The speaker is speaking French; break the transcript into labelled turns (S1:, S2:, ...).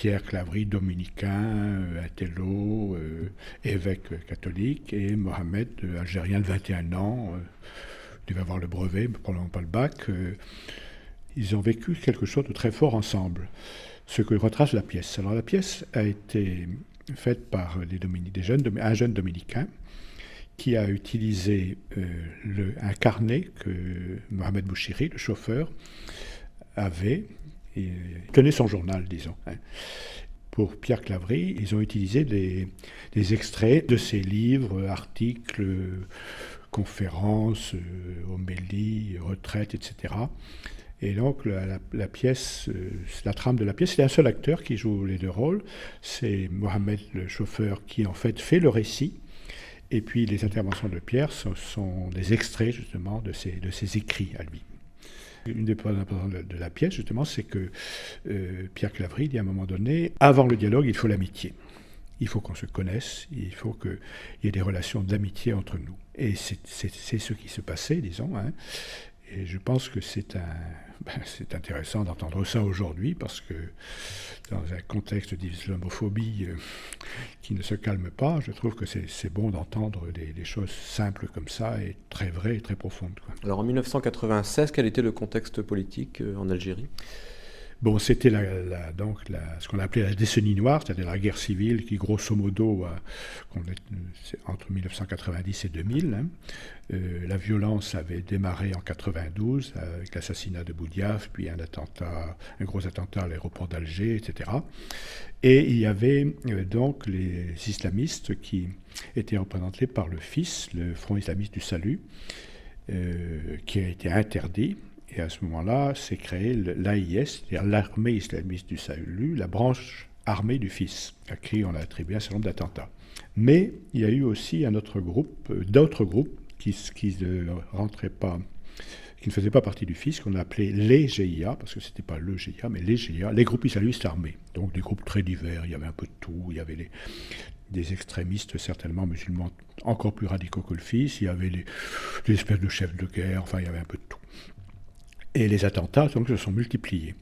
S1: Pierre Claverie, dominicain, intello, évêque catholique, et Mohamed, algérien de 21 ans, devait avoir le brevet, mais probablement pas le bac. Ils ont vécu quelque chose de très fort ensemble, ce que retrace la pièce. Alors la pièce a été faite par un jeune dominicain qui a utilisé un carnet que Mohamed Bouchiri, le chauffeur, avait, et tenait son journal, disons. Pour Pierre Claverie, ils ont utilisé des extraits de ses livres, articles, conférences, homélies, retraites, etc. Et donc la pièce, la trame de la pièce, c'est un seul acteur qui joue les deux rôles. C'est Mohamed, le chauffeur, qui en fait fait le récit. Et puis les interventions de Pierre sont des extraits justement de ses écrits à lui. Une des points importants de la pièce, justement, c'est que Pierre Claverie dit à un moment donné, avant le dialogue, il faut l'amitié. Il faut qu'on se connaisse, il faut qu'il y ait des relations d'amitié entre nous. Et c'est ce qui se passait, disons. Hein. Et je pense que c'est intéressant d'entendre ça aujourd'hui, parce que dans un contexte d'islamophobie qui ne se calme pas, je trouve que c'est bon d'entendre des choses simples comme ça, et très vraies et très profondes. Quoi.
S2: Alors en 1996, quel était le contexte politique en Algérie ?
S1: Bon, c'était ce qu'on appelait la décennie noire, c'est-à-dire la guerre civile qui, grosso modo, entre 1990 et 2000. Hein. La violence avait démarré en 92 avec l'assassinat de Boudiaf, puis un gros attentat à l'aéroport d'Alger, etc. Et il y avait donc les islamistes qui étaient représentés par le FIS, le Front islamiste du salut, qui a été interdit. Et à ce moment-là, s'est créé l'AIS, c'est-à-dire l'armée islamiste du salut, la branche armée du FIS, à qui on a attribué un certain nombre d'attentats. Mais il y a eu aussi d'autres groupes qui ne rentraient pas, qui ne faisaient pas partie du FIS, qu'on appelait les GIA, parce que ce n'était pas le GIA, mais les GIA, les groupes islamistes armés. Donc des groupes très divers, il y avait un peu de tout, il y avait des extrémistes certainement musulmans encore plus radicaux que le FIS, il y avait des espèces de chefs de guerre, enfin il y avait un peu de tout. Et les attentats donc, se sont multipliés.